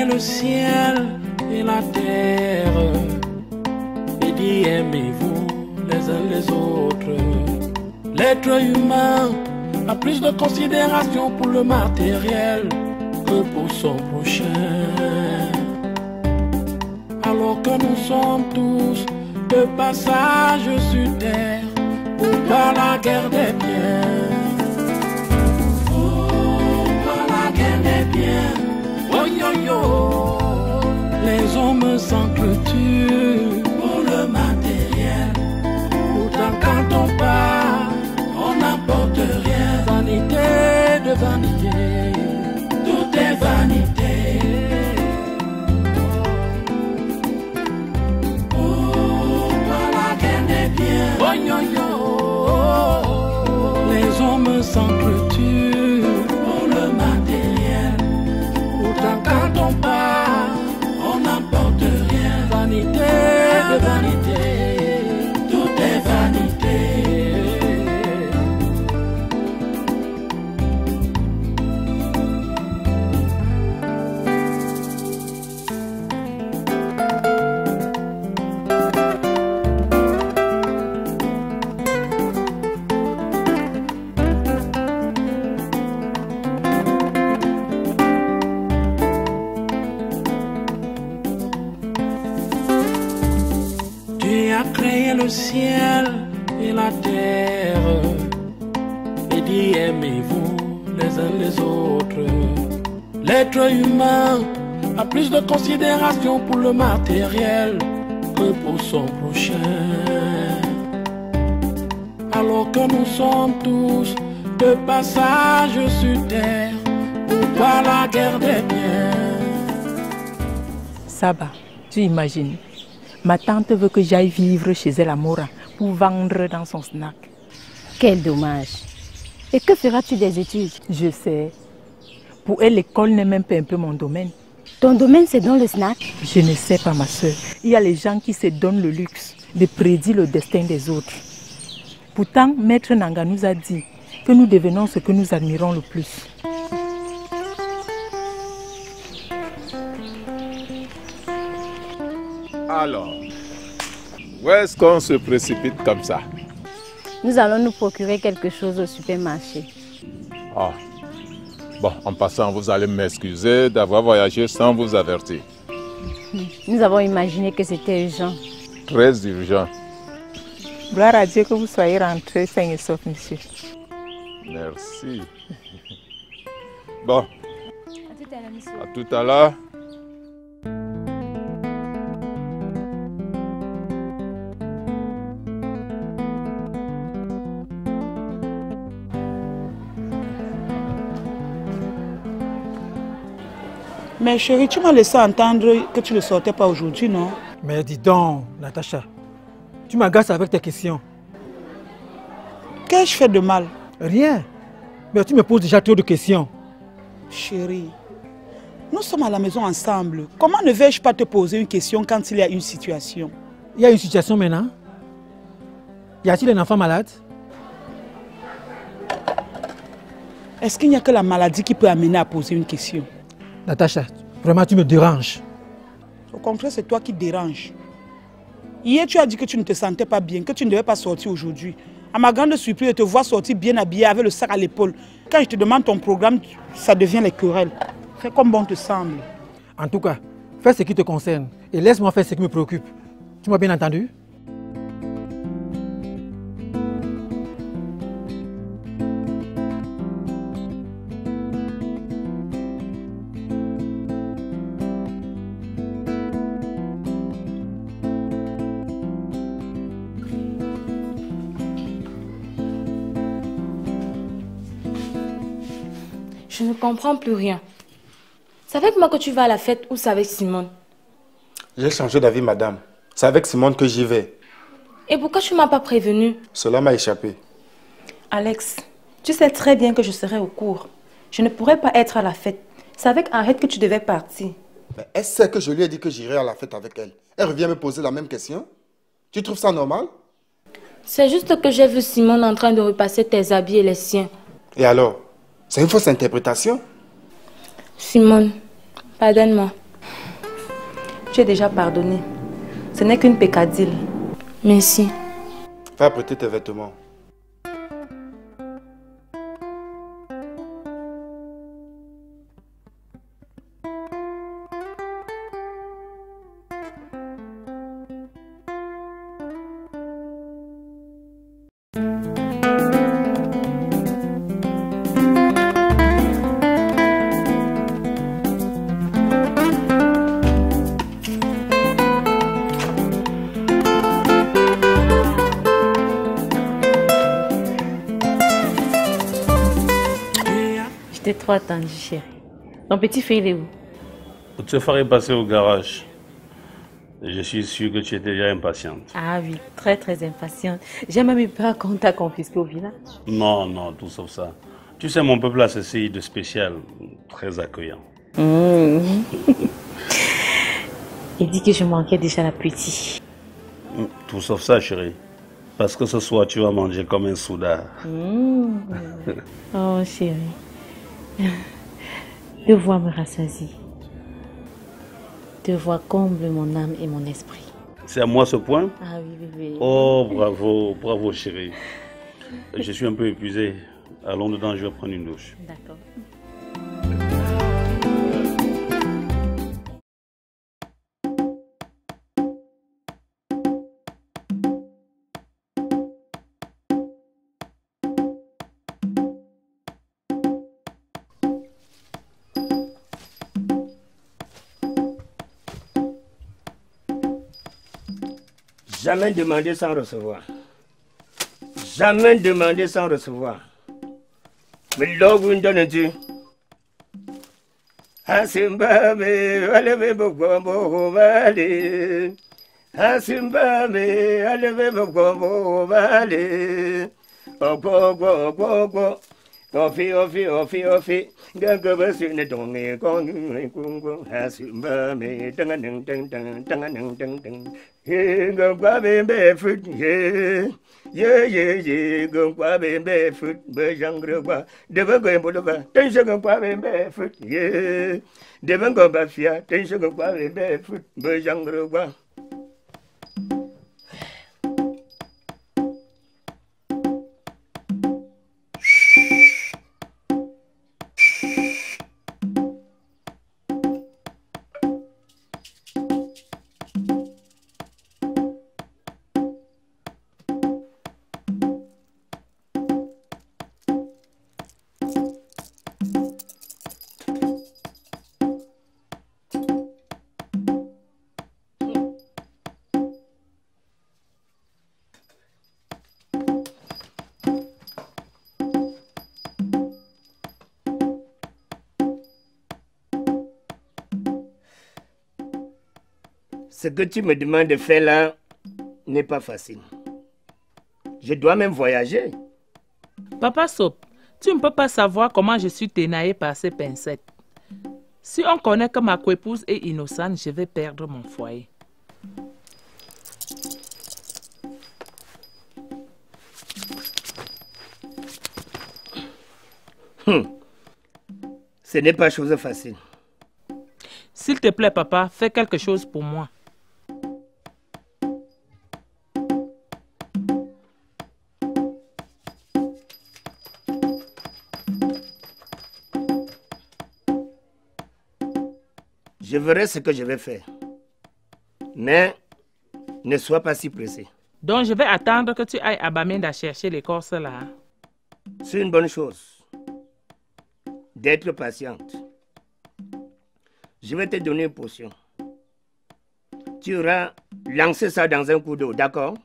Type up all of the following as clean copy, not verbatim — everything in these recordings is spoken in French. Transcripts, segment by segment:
le ciel et la terre et dit aimez-vous les uns les autres. L'être humain a plus de considération pour le matériel que pour son prochain. Alors que nous sommes tous de passage sur terre pour pas la guerre des biens. Pour la guerre des biens. Oh yo yo. Les hommes s'entretuent pour le matériel. Pourtant quand on part, on n'apporte rien. Vanité de vanité, tout est vanité. Oh yo yo. Les hommes s'entretuent pour le matériel. Pourtant quand on part, on n'apporte rien. Vanité de vanité, tout est vanité. Créé le ciel et la terre et dit aimez-vous les uns les autres. L'être humain a plus de considération pour le matériel que pour son prochain. Alors que nous sommes tous de passage sur terre pour pas la guerre des biens. Saba, tu imagines? Ma tante veut que j'aille vivre chez elle à Mora pour vendre dans son snack. Quel dommage. Et que feras-tu des études? Je sais. Pour elle, l'école n'est même pas un peu mon domaine. Ton domaine, c'est dans le snack? Je ne sais pas, ma soeur. Il y a les gens qui se donnent le luxe de prédire le destin des autres. Pourtant, Maître Nanga nous a dit que nous devenons ce que nous admirons le plus. Alors, où est-ce qu'on se précipite comme ça? Nous allons nous procurer quelque chose au supermarché. Ah, bon, en passant, vous allez m'excuser d'avoir voyagé sans vous avertir. Nous avons imaginé que c'était urgent. Très urgent. Gloire à Dieu que vous soyez rentrés sains et saufs, monsieur. Merci. Bon, à tout à l'heure. Mais chérie, tu m'as laissé entendre que tu ne sortais pas aujourd'hui, non? Mais dis donc, Natacha, tu m'agaces avec tes questions. Qu'ai-je fait de mal? Rien. Mais tu me poses déjà trop de questions. Chérie, nous sommes à la maison ensemble. Comment ne vais-je pas te poser une question quand il y a une situation? Il y a une situation maintenant? Y a-t-il un enfant malade? Est-ce qu'il n'y a que la maladie qui peut amener à poser une question? Natacha, vraiment tu me déranges. Au contraire, c'est toi qui déranges. Hier, tu as dit que tu ne te sentais pas bien, que tu ne devais pas sortir aujourd'hui. À ma grande surprise, je te vois sortir bien habillé avec le sac à l'épaule. Quand je te demande ton programme, ça devient les querelles. Fais comme bon te semble. En tout cas, fais ce qui te concerne et laisse-moi faire ce qui me préoccupe. Tu m'as bien entendu? Je ne comprends plus rien. C'est avec moi que tu vas à la fête ou c'est avec Simone? J'ai changé d'avis, madame. C'est avec Simone que j'y vais. Et pourquoi tu ne m'as pas prévenu? Cela m'a échappé. Alex, tu sais très bien que je serai au cours. Je ne pourrai pas être à la fête. C'est avec Arrête que tu devais partir. Mais elle sait que je lui ai dit que j'irai à la fête avec elle. Elle revient me poser la même question. Tu trouves ça normal? C'est juste que j'ai vu Simone en train de repasser tes habits et les siens. Et alors? C'est une fausse interprétation? Simone, pardonne-moi. Tu es déjà pardonné. Ce n'est qu'une peccadille. Merci. Va apprêter tes vêtements. Je t'ai trop attendu, chérie. Ton petit frère, il est où? Tu te ferais passer au garage. Je suis sûr que tu étais déjà impatiente. Ah oui, très très impatiente. J'ai même eu peur qu'on t'a confisqué au village. Non, non, tout sauf ça. Tu sais, mon peuple a ceci de spécial, très accueillant. Il dit que je manquais déjà l'appétit. Tout sauf ça, chérie. Parce que ce soir, tu vas manger comme un soudard. Oh, chérie. Te voir me rassasie. Te voir comble mon âme et mon esprit. C'est à moi ce point? Ah oui, bébé. Oh, bravo, bravo, chérie. Je suis un peu épuisé. Allons dedans, je vais prendre une douche. D'accord. Jamais demander sans recevoir. Jamais demander sans recevoir. Mais là, vous me donnez-tu? Asimbabe, aleve bogombo vale. Asimbabe, aleve bogombo vale. Ogo. Ofi. Gagaba sune donge kongo. Asimbabe, dang. Go baby fruit, yeah, go baby fruit, Bajangre, never go Bolova, tension go baby fruit, yeah, never go Bafia, tension go baby fruit, Bajangre. Ce que tu me demandes de faire là n'est pas facile. Je dois même voyager. Papa Sop, tu ne peux pas savoir comment je suis ténaillée par ces pincettes. Si on connaît que ma coépouse est innocente, je vais perdre mon foyer. Ce n'est pas chose facile. S'il te plaît, papa, fais quelque chose pour moi. Je verrai ce que je vais faire. Mais ne sois pas si pressé. Donc je vais attendre que tu ailles à Bamenda chercher l'écorce là. C'est une bonne chose d'être patiente. Je vais te donner une potion. Tu auras lancé ça dans un coup d'eau, d'accord?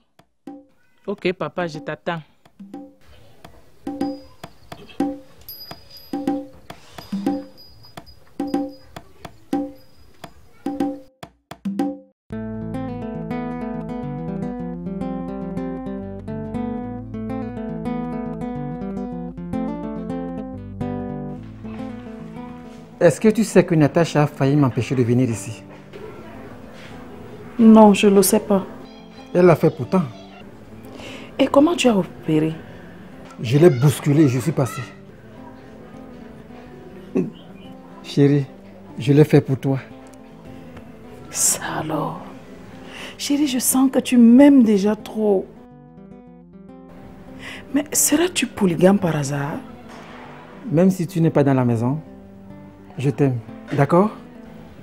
Ok, papa, je t'attends. Est-ce que tu sais que Natacha a failli m'empêcher de venir ici? Non, je ne le sais pas. Elle l'a fait pourtant. Et comment tu as opéré? Je l'ai bousculé et je suis passé. Chérie, je l'ai fait pour toi. Ça alors. Chérie, je sens que tu m'aimes déjà trop. Mais seras-tu polygame par hasard? Même si tu n'es pas dans la maison, je t'aime. D'accord?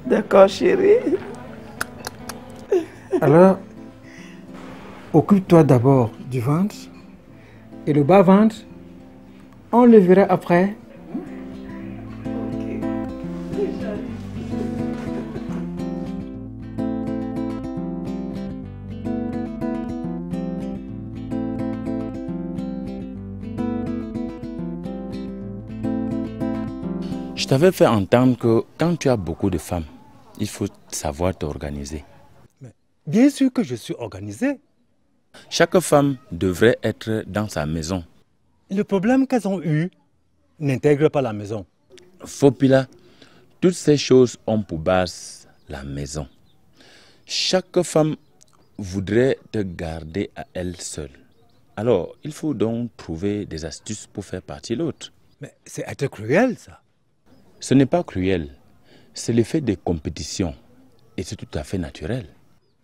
D'accord, chérie. Alors, occupe-toi d'abord du ventre. Et le bas-ventre, on le verra après. Je t'avais fait entendre que quand tu as beaucoup de femmes, il faut savoir t'organiser. Bien sûr que je suis organisé. Chaque femme devrait être dans sa maison. Le problème qu'elles ont eu n'intègre pas la maison. Fopila, toutes ces choses ont pour base la maison. Chaque femme voudrait te garder à elle seule. Alors, il faut donc trouver des astuces pour faire partie l'autre. Mais c'est être cruel, ça. Ce n'est pas cruel. C'est l'effet des compétitions. Et c'est tout à fait naturel.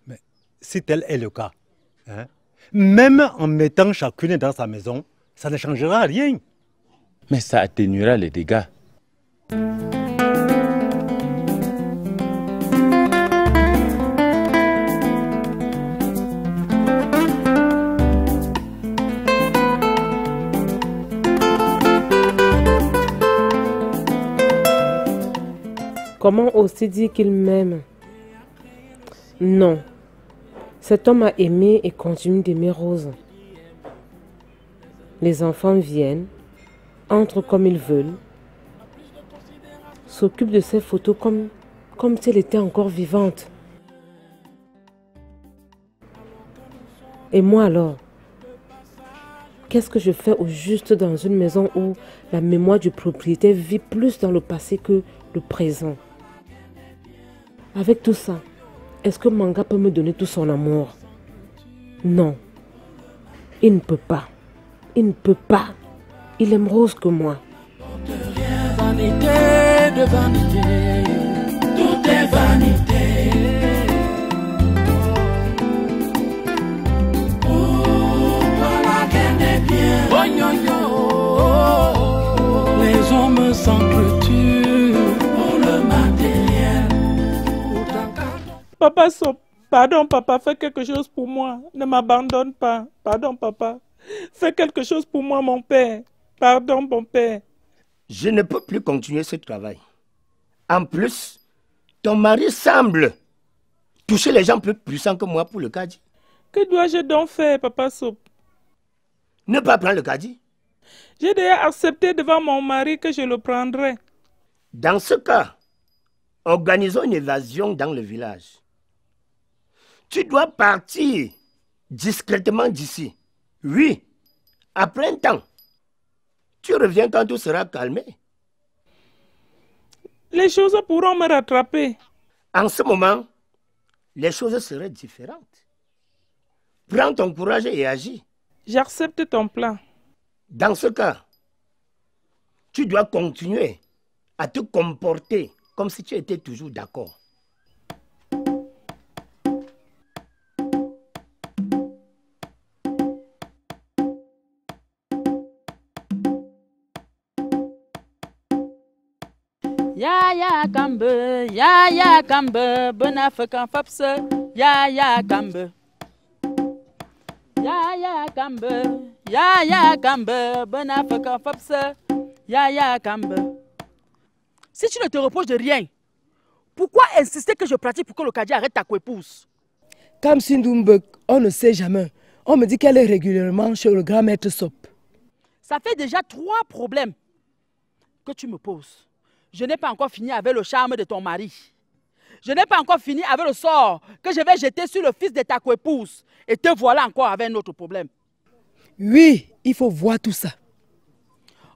Mais si tel est le cas, hein, même en mettant chacune dans sa maison, ça ne changera rien. Mais ça atténuera les dégâts. Comment aussi dire qu'il m'aime? Non. Cet homme a aimé et continue d'aimer Rose. Les enfants viennent, entrent comme ils veulent, s'occupent de ces photos comme si elle était encore vivante. Et moi alors? Qu'est-ce que je fais au juste dans une maison où la mémoire du propriétaire vit plus dans le passé que le présent? Avec tout ça, est-ce que Manga peut me donner tout son amour? Non. Il ne peut pas. Il ne peut pas. Il aime Rose que moi. Vanité de vanité, tout est vanité. Pourquoi la guerre n'est bien? Oh, yo, yo. Les hommes s'entretuent pour le matériel. Papa Sop, pardon papa, fais quelque chose pour moi. Ne m'abandonne pas. Pardon papa. Fais quelque chose pour moi mon père. Pardon mon père. Je ne peux plus continuer ce travail. En plus, ton mari semble toucher les gens plus puissants que moi pour le caddie. Que dois-je donc faire, Papa Sop? Ne pas prendre le caddie. J'ai déjà accepté devant mon mari que je le prendrai. Dans ce cas, organisons une évasion dans le village. Tu dois partir discrètement d'ici. Oui, après un temps. Tu reviens quand tout sera calmé. Les choses pourront me rattraper. En ce moment, les choses seraient différentes. Prends ton courage et agis. J'accepte ton plan. Dans ce cas, tu dois continuer à te comporter comme si tu étais toujours d'accord. Ya kambe, ya kambe, bonafrican fapse, ya kambe. Ya kambe, bonafrican fapse, ya kambe. Si tu ne te reproches de rien, pourquoi insister que je pratique pour que le caddie arrête ta coépouse? Comme Sindumbek, on ne sait jamais. On me dit qu'elle est régulièrement chez le grand maître Sop. Ça fait déjà 3 problèmes que tu me poses. Je n'ai pas encore fini avec le charme de ton mari. Je n'ai pas encore fini avec le sort que je vais jeter sur le fils de ta coépouse. Et te voilà encore avec un autre problème. Oui, il faut voir tout ça.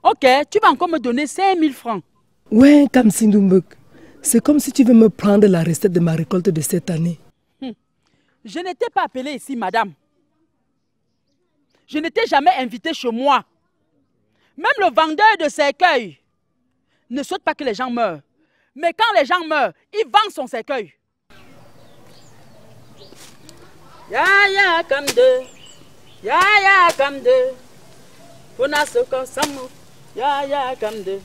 Ok, tu vas encore me donner 5000 francs. Ouais, Kam Sindumbek. C'est comme si tu veux me prendre la recette de ma récolte de cette année. Je ne t'ai pas appelée ici, madame. Je ne t'ai jamais invitée chez moi. Même le vendeur de cercueils ne souhaite pas que les gens meurent. Mais quand les gens meurent, il vend son cercueil. Yaya kamde, yaya kamde, puna soko samu, yaya kamde.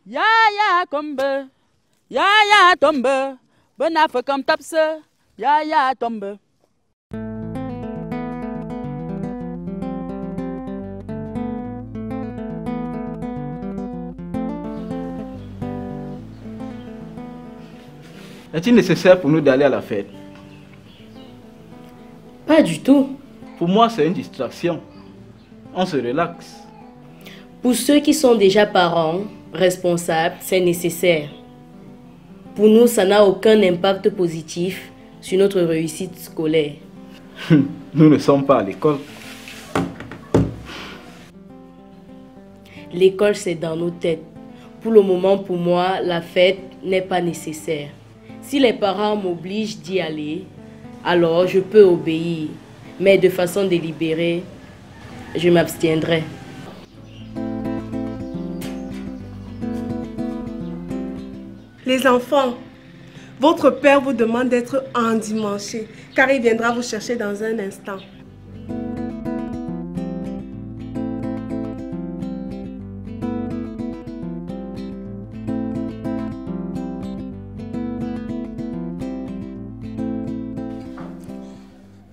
Yaya kombe, yaya tombe, benafe comme tapse, yaya tombe. Est-il nécessaire pour nous d'aller à la fête? Pas du tout. Pour moi, c'est une distraction. On se relaxe. Pour ceux qui sont déjà parents, responsables, c'est nécessaire. Pour nous, ça n'a aucun impact positif sur notre réussite scolaire. Nous ne sommes pas à l'école. L'école, c'est dans nos têtes. Pour le moment, pour moi, la fête n'est pas nécessaire. Si les parents m'obligent d'y aller, alors je peux obéir. Mais de façon délibérée, je m'abstiendrai. Les enfants, votre père vous demande d'être endimanché, car il viendra vous chercher dans un instant.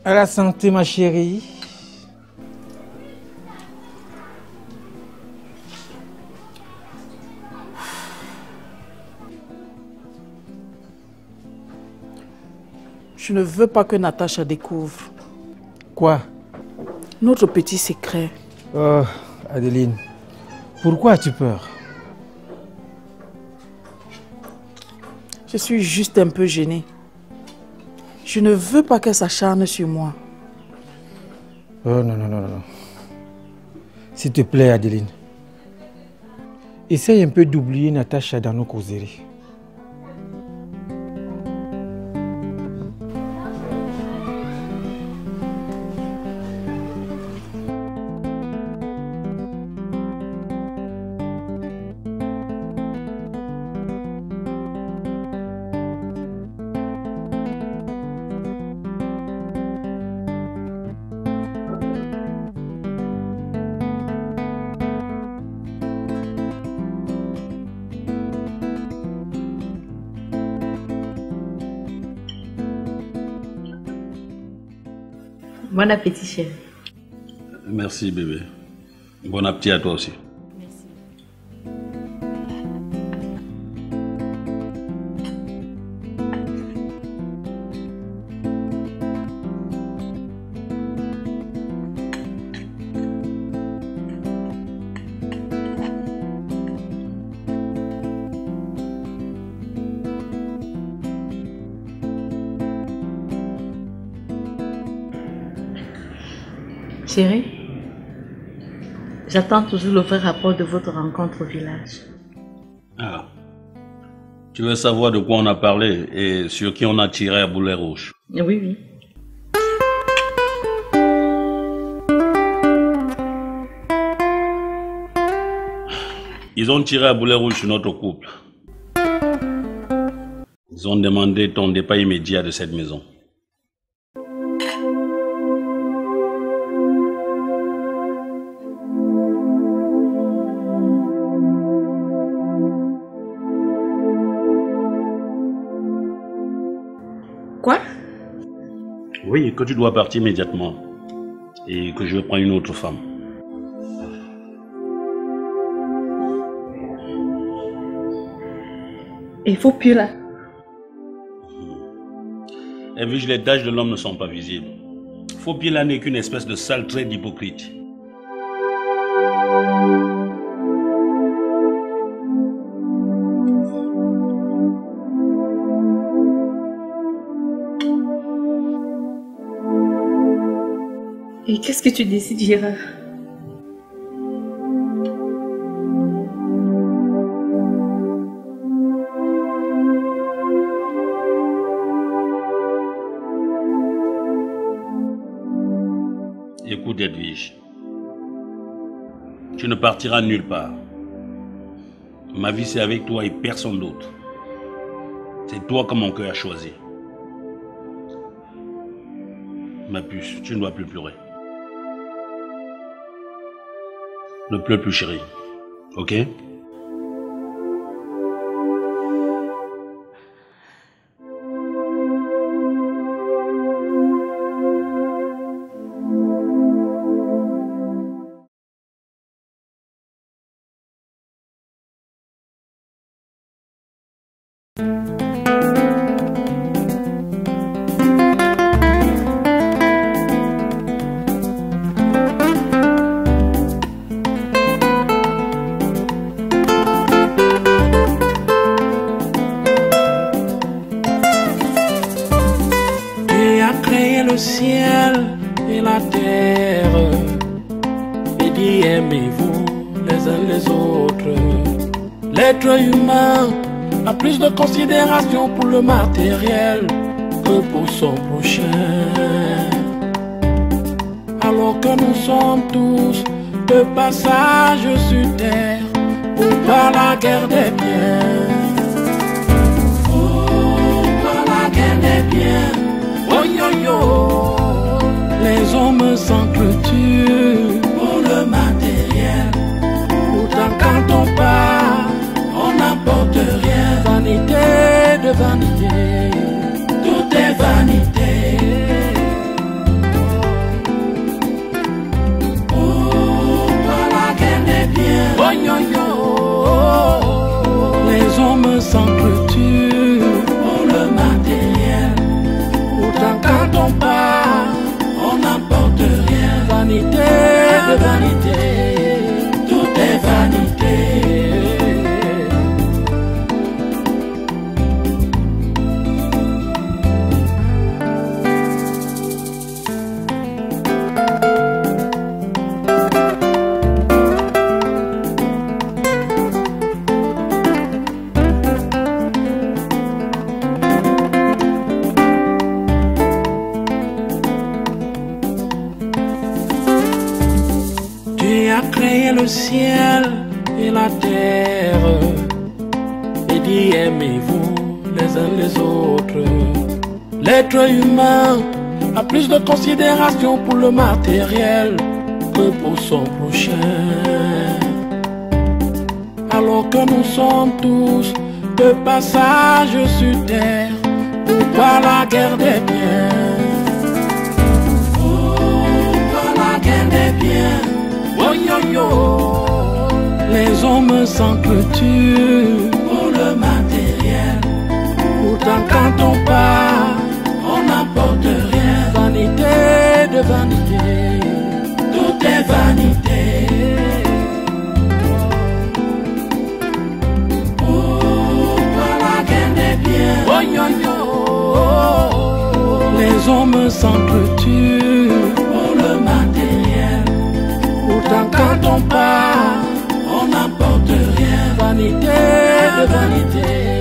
À la santé, ma chérie. Je ne veux pas que Natacha découvre. Quoi? Notre petit secret. Oh, Adeline, pourquoi as-tu peur? Je suis juste un peu gênée. Je ne veux pas qu'elle s'acharne sur moi. Oh non, non, non, non. S'il te plaît, Adeline. Essaye un peu d'oublier Natacha dans nos causeries. Bon appétit, chérie. Merci, bébé. Bon appétit à toi aussi. Chérie, j'attends toujours le vrai rapport de votre rencontre au village. Ah. Tu veux savoir de quoi on a parlé et sur qui on a tiré à boulet rouge? Oui, oui. Ils ont tiré à boulet rouge sur notre couple. Ils ont demandé ton départ immédiat de cette maison. Quoi? Oui, que tu dois partir immédiatement et que je vais prendre une autre femme. Il faut plus là. Et vu que les tâches de l'homme ne sont pas visibles, Faux-Pila n'est qu'une espèce de sale trait d'hypocrite. Et qu'est-ce que tu décides, Gérard? Écoute, Edwige, tu ne partiras nulle part. Ma vie, c'est avec toi et personne d'autre. C'est toi que mon cœur a choisi. Ma puce, tu ne dois plus pleurer. Ne pleure plus, chérie. Ok? Le ciel et la terre et dit aimez-vous les uns les autres. L'être humain a plus de considération pour le matériel que pour son prochain. Alors que nous sommes tous de passage sur terre pour pas la guerre des biens. Oh, pas la guerre des biens. Oh yo yo, les hommes s'entretuent pour le matériel. Pourtant quand on part, on n'apporte rien. Vanité de vanité, tout est vanité. Oh, par la guerre des biens. Oh yo yo, les hommes s'entretuent pour le matériel. Quand on part, on n'apporte rien. Vanité de vanité, tout est vanité. Créé le ciel et la terre et dit aimez-vous les uns les autres. L'être humain a plus de considération pour le matériel que pour son prochain. Alors que nous sommes tous de passage sur terre pour pas la guerre des biens. Oh, pas la guerre des biens. Oh yo yo, les hommes s'entretuent pour le matériel. Pourtant quand on part, on n'apporte rien. Vanité de vanité, tout est vanité. Oh, par la guerre des biens. Oh yo yo, les hommes s'entretuent pour le matériel. Pourtant quand on part, on n'apporte rien. Vanité de vanité.